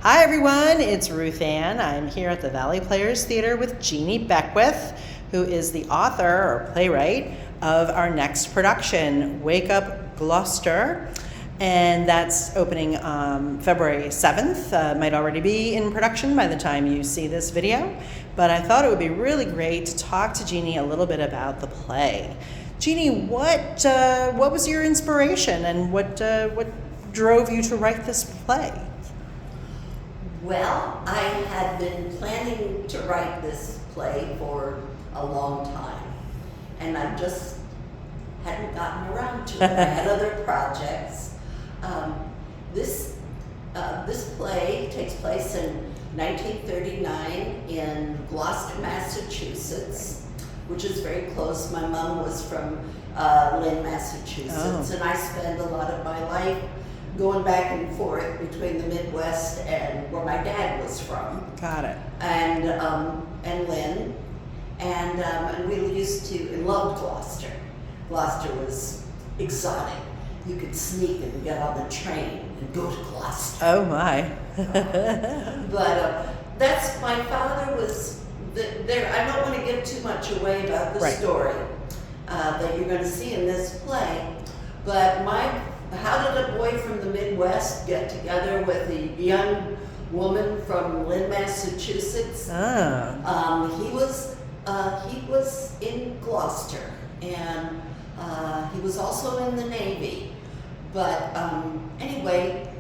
Hi everyone, it's Ruth Ann. I'm here at the Valley Players Theater with Jeanne Beckwith, who is the author or playwright of our next production, Wake Up Gloucester. And that's opening February 7th. Might already be in production by the time you see this video. But I thought it would be really great to talk to Jeanne a little bit about the play. Jeanne, what was your inspiration and what drove you to write this play? Well, I had been planning to write this play for a long time, and I just hadn't gotten around to it. I had other projects. This play takes place in 1939 in Gloucester, Massachusetts, which is very close. My mom was from Lynn, Massachusetts, and I spent a lot of my life going back and forth between the Midwest and where my dad was from. Got it. And Lynn, and we used to loved Gloucester. Gloucester was exotic. You could sneak and get on the train and go to Gloucester. Oh my. But that's, my father was there. I don't want to give too much away about the story that you're going to see in this play, but how did a boy from the Midwest get together with a young woman from Lynn, Massachusetts? He was in Gloucester, and he was also in the Navy. But anyway,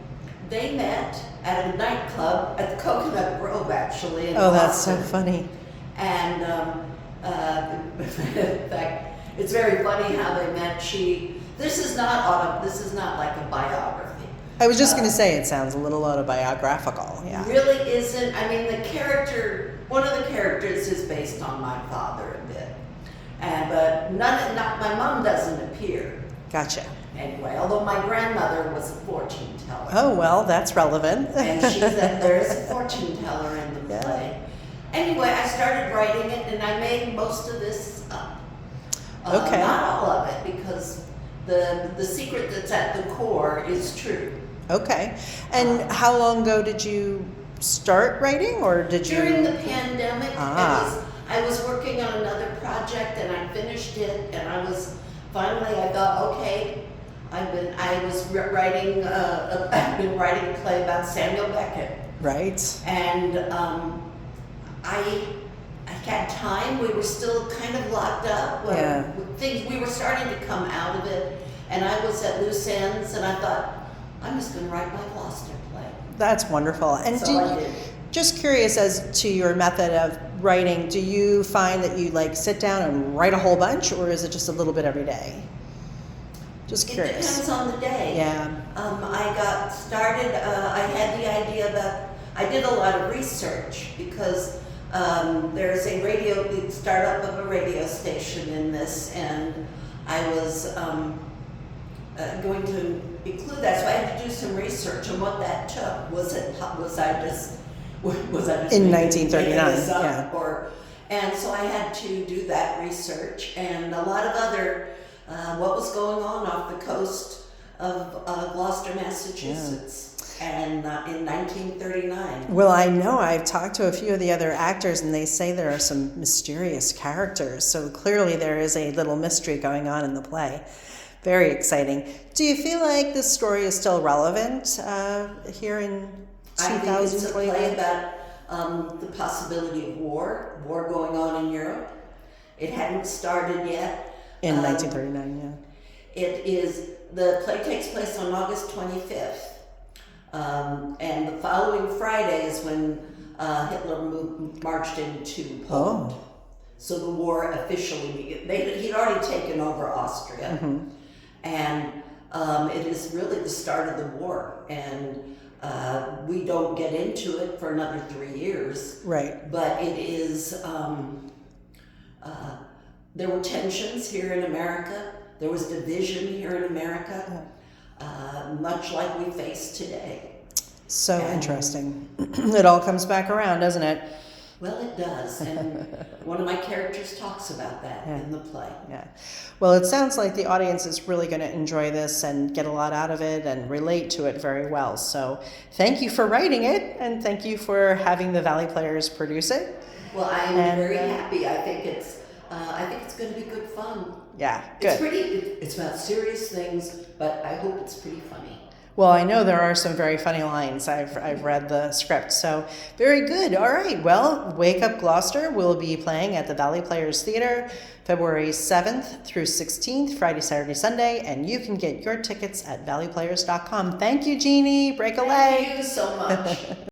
they met at a nightclub at the Coconut Grove, actually. In Gloucester. That's so funny. And in fact, it's very funny how they met. This is not like a biography. I was just going to say, it sounds a little autobiographical. Yeah. Really isn't. I mean, one of the characters is based on my father a bit, but my mom doesn't appear. Gotcha. Anyway, although my grandmother was a fortune teller. Oh well, that's relevant. And there's a fortune teller in the play. Anyway, I started writing it, and I made most of this up. Okay. Not all of it, because the secret that's at the core is true. Okay. And how long ago did you start writing, or did you? During the pandemic. I was working on another project, and I finished it, and I thought, okay, I've been writing a play about Samuel Beckett. Right. And I had time. We were still kind of locked up. We were starting to come out of it, and I was at loose ends, and I thought, I'm just going to write my Gloucester play. That's wonderful. And so I did. Just curious as to your method of writing, do you find that you sit down and write a whole bunch, or is it just a little bit every day? Just curious. It depends on the day. Yeah. I got started, I had the idea that I did a lot of research because there's the startup of a radio station in this, and I was going to include that, so I had to do some research on what that took. Was I just in 1939? Yeah. And so I had to do that research and a lot of other what was going on off the coast of Gloucester, Massachusetts. And in 1939. Well, I know I've talked to a few of the other actors, and they say there are some mysterious characters. So clearly there is a little mystery going on in the play. Very exciting. Do you feel like this story is still relevant here in 2021? I think it's a play about the possibility of war going on in Europe. It hadn't started yet. In 1939, yeah. The play takes place on August 25th. And the following Friday is when Hitler marched into Poland. Oh. So the war officially began. He'd already taken over Austria. Mm-hmm. And it is really the start of the war. And we don't get into it for another 3 years. Right. But it is, there were tensions here in America. There was division here in America. Much like we face today. So interesting. It all comes back around, doesn't it? Well, it does, and one of my characters talks about that Yeah. in the play. Yeah. Well, it sounds like the audience is really going to enjoy this and get a lot out of it and relate to it very well. So thank you for writing it, and thank you for having the Valley Players produce it. Well, I am And, very happy. I think it's going to be good fun. Yeah, It's good. it's about serious things, but I hope it's pretty funny. Well, I know there are some very funny lines. I've read the script, so very good. All right. Well, Wake Up Gloucester will be playing at the Valley Players Theater February 7th through 16th, Friday, Saturday, Sunday, and you can get your tickets at valleyplayers.com. Thank you, Jeannie. Break a leg. Thank you so much.